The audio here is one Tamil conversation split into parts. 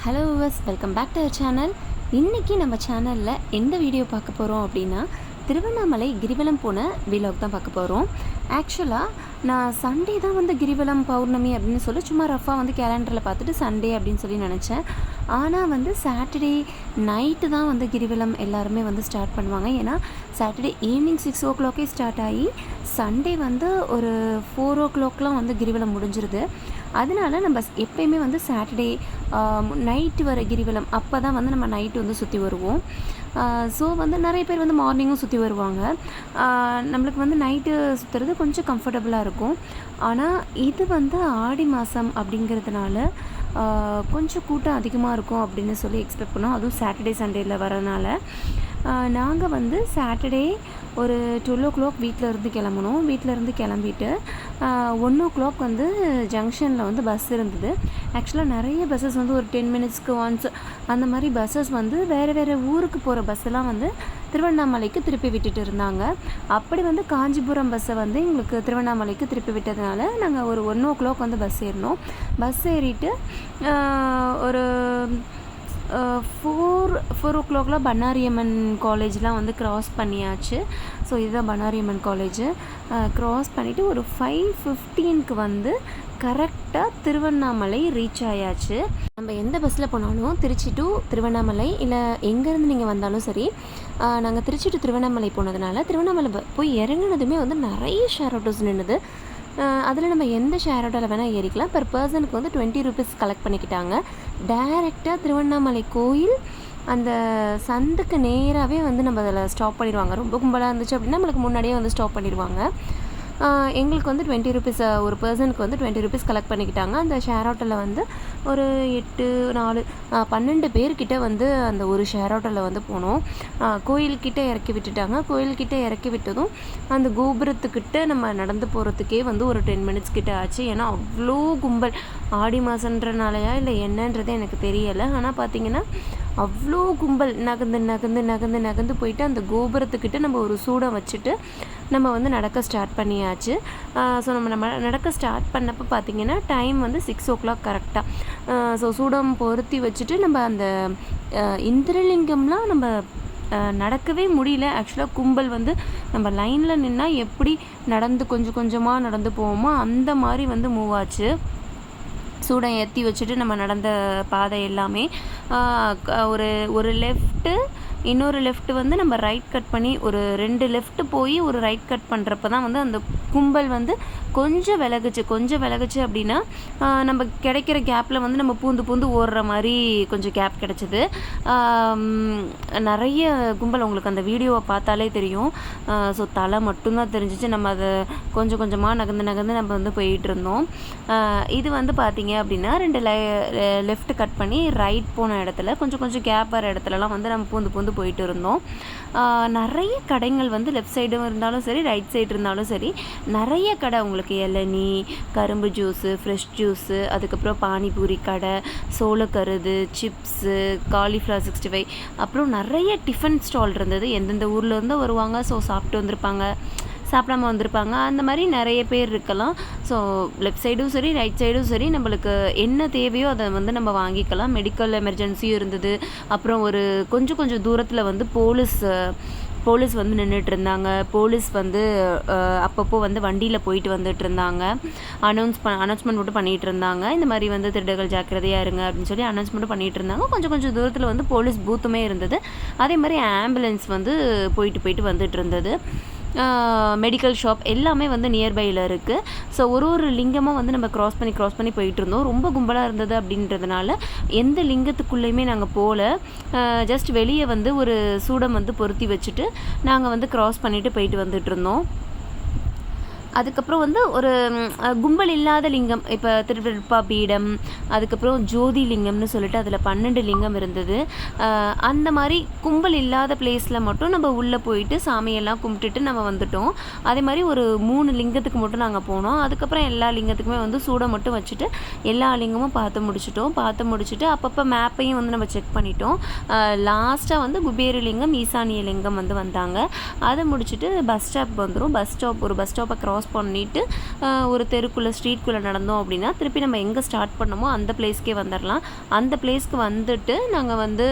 Hello viewers, welcome back to our channel. இன்றைக்கி நம்ம சேனலில் எந்த வீடியோ பார்க்க போகிறோம் அப்படின்னா, திருவண்ணாமலை கிரிவலம் போன வீலாக் தான் பார்க்க போகிறோம். ஆக்சுவலாக நான் சண்டே தான் வந்து கிரிவலம் பௌர்ணமி அப்படின்னு சொல்லி சும்மா ரஃபாக வந்து கேலண்டரில் பார்த்துட்டு சண்டே அப்படின்னு சொல்லி நினச்சேன். ஆனால் வந்து சாட்டர்டே நைட்டு தான் வந்து கிரிவலம் எல்லாருமே வந்து ஸ்டார்ட் பண்ணுவாங்க. ஏன்னா சாட்டர்டே ஈவினிங் 6 o'clock ஸ்டார்ட் ஆகி சண்டே வந்து ஒரு 4 o'clock வந்து கிரிவலம் முடிஞ்சிருது. அதனால நம்ம எப்பயுமே வந்து சாட்டர்டே நைட்டு வர கிரிவலம் அப்போ தான் வந்து நம்ம நைட்டு வந்து சுற்றி வருவோம். ஸோ வந்து நிறைய பேர் வந்து மார்னிங்கும் சுற்றி வருவாங்க. நம்மளுக்கு வந்து நைட்டு சுற்றுறது கொஞ்சம் கம்ஃபர்டபுளாக இருக்கும். ஆனால் இது வந்து ஆடி மாதம் அப்படிங்கிறதுனால கொஞ்சம் கூட்டம் அதிகமாக இருக்கும் அப்படின்னு சொல்லி எக்ஸ்பெக்ட் பண்ணோம். அதுவும் சாட்டர்டே சண்டேயில் வரனால நாங்கள் வந்து சாட்டர்டே ஒரு 12 o'clock வீட்டிலேருந்து கிளம்பணும். வீட்டிலேருந்து கிளம்பிட்டு 1 o'clock வந்து ஜங்ஷனில் வந்து பஸ் இருந்தது. ஆக்சுவலாக நிறைய பஸ்ஸஸ் வந்து ஒரு 10 minutesக்கு ஒன்ஸ் அந்த மாதிரி பஸ்ஸஸ் வந்து வேறு ஊருக்கு போகிற பஸ்ஸெல்லாம் வந்து திருவண்ணாமலைக்கு திருப்பி விட்டுட்டு இருந்தாங்க. அப்படி வந்து காஞ்சிபுரம் பஸ்ஸை வந்து எங்களுக்கு திருவண்ணாமலைக்கு திருப்பி விட்டதுனால நாங்கள் ஒரு 1 o'clock வந்து பஸ் ஏறினோம். பஸ் ஏறிட்டு ஒரு 4 o'clock பண்ணாரியம்மன் காலேஜ்லாம் வந்து க்ராஸ் பண்ணியாச்சு. ஸோ இதுதான் பண்ணாரியம்மன் காலேஜு. க்ராஸ் பண்ணிவிட்டு ஒரு 5:15க்கு வந்து கரெக்டாக திருவண்ணாமலை ரீச் ஆயாச்சு. நம்ம எந்த பஸ்ஸில் போனாலும் திருச்சி டு திருவண்ணாமலை இல்லை எங்கேருந்து நீங்கள் வந்தாலும் சரி, நாங்கள் திருச்சி டு திருவண்ணாமலை போனதுனால திருவண்ணாமலை போய் இறங்கினதுமே வந்து நிறைய ஷேர் ஆட்டோஸ் நின்றுது. அதில் நம்ம எந்த ஷேர் ஆட்டோவில் வேணால் ஏறிக்கலாம். பெர் பர்சனுக்கு வந்து 20 rupees கலெக்ட் பண்ணிக்கிட்டாங்க. டைரெக்டாக திருவண்ணாமலை கோயில் அந்த சந்துக்கு நேராகவே வந்து நம்ம அதில் ஸ்டாப் பண்ணிடுவாங்க. ரொம்ப கும்பலாக இருந்துச்சு அப்படின்னா நம்மளுக்கு முன்னாடியே வந்து ஸ்டாப் பண்ணிடுவாங்க. எங்களுக்கு வந்து 20 rupees ஒரு பர்சனுக்கு வந்து 20 rupees கலெக்ட் பண்ணிக்கிட்டாங்க. அந்த ஷேர் ஆட்டோவில் வந்து ஒரு 12 பேர்கிட்ட வந்து அந்த ஒரு ஷேர் ஆட்டோவில் வந்து போனோம். கோயில்கிட்ட இறக்கி விட்டுட்டாங்க. கோயில்கிட்ட இறக்கி விட்டதும் அந்த கோபுரத்துக்கிட்ட நம்ம நடந்து போகிறதுக்கே வந்து ஒரு 10 minutes கிட்ட ஆச்சு. ஏன்னா அவ்வளோ கும்பல். ஆடி மாதன்றனாலையா இல்லை என்னன்றதே எனக்கு தெரியலை. ஆனால் பார்த்திங்கன்னா அவ்வளோ கும்பல் நகர்ந்து போயிட்டு அந்த கோபுரத்துக்கிட்ட நம்ம ஒரு சூடம் வச்சுட்டு நம்ம வந்து நடக்க ஸ்டார்ட் பண்ணியாச்சு. ஸோ நம்ம நடக்க ஸ்டார்ட் பண்ணப்போ பார்த்திங்கன்னா டைம் வந்து 6 o'clock கரெக்டாக. ஸோ சூடம் பொருத்தி வச்சுட்டு நம்ம அந்த இந்திரலிங்கம்லாம் நம்ம நடக்கவே முடியல. ஆக்சுவலாக கும்பல் வந்து நம்ம லைனில் நின்னால் எப்படி நடந்து கொஞ்சம் கொஞ்சமாக நடந்து போவோமோ அந்த மாதிரி வந்து மூவ் ஆச்சு. சூடம் ஏற்றி வச்சுட்டு நம்ம நடந்த பாதை எல்லாமே ஒரு லெஃப்ட்டு இன்னொரு லெஃப்ட் வந்து நம்ம ரைட் கட் பண்ணி ஒரு 2 லெஃப்ட் போய் ஒரு ரைட் கட் பண்ணுறப்ப தான் வந்து அந்த கும்பல் வந்து கொஞ்சம் விலகுச்சு அப்படின்னா நம்ம கிடைக்கிற கேப்பில் வந்து நம்ம பூந்து ஓடுற மாதிரி கொஞ்சம் கேப் கிடச்சிது. நிறைய கும்பல் உங்களுக்கு அந்த வீடியோவை பார்த்தாலே தெரியும். ஸோ தலை மட்டும்தான் தெரிஞ்சிச்சு. நம்ம அதை கொஞ்சம் கொஞ்சமாக நகர்ந்து நம்ம வந்து போயிட்டு இருந்தோம். இது வந்து பார்த்திங்க அப்படின்னா 2 லெஃப்ட் கட் பண்ணி ரைட் போன இடத்துல கொஞ்சம் கேப் வர இடத்துலலாம் வந்து நம்ம பூந்து போயிட்டு இருந்தோம். நிறைய கடைகள் வந்து லெஃப்ட் சைடும் இருந்தாலும் சரி ரைட் சைடு இருந்தாலும் சரி நிறைய கடை. உங்களுக்கு இளநீ, கரும்பு ஜூஸு, ஃப்ரெஷ் ஜூஸு, அதுக்கப்புறம் பானிபூரி கடை, சோளக்கருது, சிப்ஸு, காலிஃப்ளவர் 65, அப்புறம் நிறைய டிஃபன் ஸ்டால் இருந்தது. எந்தெந்த ஊர்லேருந்தோ வருவாங்க. ஸோ சாப்பிடாம வந்திருப்பாங்க. அந்த மாதிரி நிறைய பேர் இருக்கலாம். ஸோ லெஃப்ட் சைடும் சரி ரைட் சைடும் சரி நம்மளுக்கு என்ன தேவையோ அதை வந்து நம்ம வாங்கிக்கலாம். மெடிக்கல் எமர்ஜென்சியும் இருந்தது. அப்புறம் ஒரு கொஞ்சம் தூரத்தில் வந்து போலீஸ் வந்து நின்றுட்டு இருந்தாங்க. போலீஸ் வந்து அப்பப்போ வந்து வண்டியில் போயிட்டு வந்துட்டு இருந்தாங்க. அனௌன்ஸ்மெண்ட் மட்டும் பண்ணிகிட்டு இருந்தாங்க. இந்த மாதிரி வந்து திருடர்கள் ஜாக்கிரதையாக இருங்க அப்படின்னு சொல்லி அனௌன்ஸ்மெண்ட்டும் பண்ணிகிட்டு இருந்தாங்க. கொஞ்சம் தூரத்தில் வந்து போலீஸ் பூத்துமே இருந்தது. அதே மாதிரி ஆம்புலன்ஸ் வந்து போயிட்டு வந்துட்டு இருந்தது. மெடிக்கல் ஷாப் எல்லாமே வந்து நியர்பையில் இருக்குது. ஸோ ஒரு லிங்கமாக வந்து நம்ம க்ராஸ் பண்ணி போயிட்டு இருந்தோம். ரொம்ப கும்பலாக இருந்தது அப்படின்றதுனால எந்த லிங்கத்துக்குள்ளேயுமே நாங்கள் போகல. ஜஸ்ட் வெளியே வந்து ஒரு சூடம் வந்து பொருத்தி வச்சுட்டு நாங்கள் வந்து க்ராஸ் பண்ணிவிட்டு போயிட்டு வந்துட்டு இருந்தோம். அதுக்கப்புறம் வந்து ஒரு கும்பல் இல்லாத லிங்கம், இப்போ திருவிழப்பா பீடம், அதுக்கப்புறம் ஜோதி லிங்கம்னு சொல்லிட்டு அதில் 12 லிங்கம் இருந்தது. அந்த மாதிரி கும்பல் இல்லாத பிளேஸில் மட்டும் நம்ம உள்ளே போயிட்டு சாமியெல்லாம் கும்பிட்டுட்டு நம்ம வந்துட்டோம். அதே மாதிரி ஒரு 3 லிங்கத்துக்கு மட்டும் நாங்கள் போனோம். அதுக்கப்புறம் எல்லா லிங்கத்துக்குமே வந்து சூடம் மட்டும் வச்சுட்டு எல்லா லிங்கமும் பார்த்து முடிச்சுட்டு அப்பப்போ மேப்பையும் வந்து நம்ம செக் பண்ணிட்டோம். லாஸ்ட்டாக வந்து குபேர லிங்கம், ஈசானிய லிங்கம் வந்து வந்தாங்க. அதை முடிச்சுட்டு பஸ் ஸ்டாப் வந்துடும். ஒரு பஸ் ஸ்டாப்பை க்ராஸ் பண்ணிவிட்டு ஒரு தெருக்குள்ளே ஸ்ட்ரீட்குள்ளே நடந்தோம் அப்படின்னா திருப்பி நம்ம எங்கே ஸ்டார்ட் பண்ணோமோ அந்த பிளேஸ்க்கே வந்துடலாம். அந்த பிளேஸ்க்கு வந்துட்டு நாங்கள் வந்து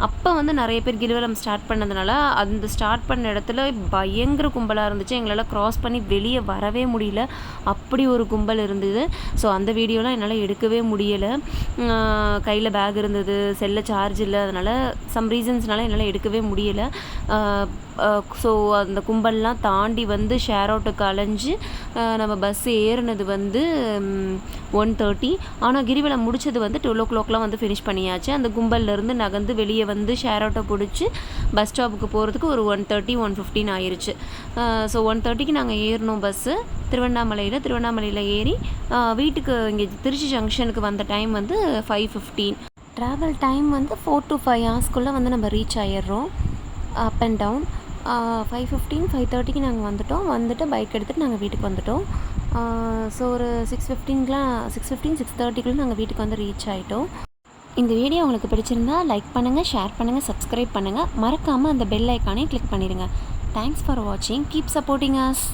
அப்போ வந்து நிறைய பேர் கிரிவலம் ஸ்டார்ட் பண்ணதுனால அந்த ஸ்டார்ட் பண்ண இடத்துல பயங்கர கும்பலாக இருந்துச்சு. எங்களால் க்ராஸ் பண்ணி வெளியே வரவே முடியல, அப்படி ஒரு கும்பல் இருந்தது. ஸோ அந்த வீடியோலாம் என்னால் எடுக்கவே முடியலை. கையில் பேக் இருந்தது, செல்ல சார்ஜ் இல்லை, அதனால் சம் ரீசன்ஸ்னால என்னால் எடுக்கவே முடியலை. ஸோ அந்த கும்பல்லாம் தாண்டி வந்து ஷேர் ஆட்டோக்கு அலைஞ்சு நம்ம பஸ் ஏறினது வந்து 1:30. ஆனால் கிரிவலம் முடித்தது வந்து 12 o'clockலாம் வந்து ஃபினிஷ் பண்ணியாச்சு. அந்த கும்பல்லேருந்து நகர்ந்து வெளியே வந்து ஷேர் ஆட்டோ பிடிச்சி பஸ் ஸ்டாப்புக்கு போகிறதுக்கு ஒரு 1:30 1:15 ஆயிடுச்சு. ஸோ 1:30க்கு நாங்கள் ஏறினோம் பஸ்ஸு திருவண்ணாமலையில் ஏறி வீட்டுக்கு இங்கே திருச்சி ஜங்ஷனுக்கு வந்த டைம் வந்து 5:15. ட்ராவல் டைம் வந்து 4 to 5 hours வந்து நம்ம ரீச் ஆகிடுறோம் அப் அண்ட் டவுன். 5:15 5:30க்கு நாங்கள் வந்துட்டு பைக் எடுத்துகிட்டு நாங்கள் வீட்டுக்கு வந்துட்டோம். ஸோ ஒரு 6:15 6:30க்குள்ளே நாங்கள் வீட்டுக்கு வந்து ரீச் ஆகிட்டோம். இந்த வீடியோ உங்களுக்கு பிடிச்சிருந்தா லைக் பண்ணுங்கள், ஷேர் பண்ணுங்கள், சப்ஸ்கிரைப் பண்ணுங்கள். மறக்காமல் அந்த பெல் ஐக்கானே கிளிக் பண்ணிடுங்க. தேங்க்ஸ் ஃபார் வாட்சிங். Keep supporting us.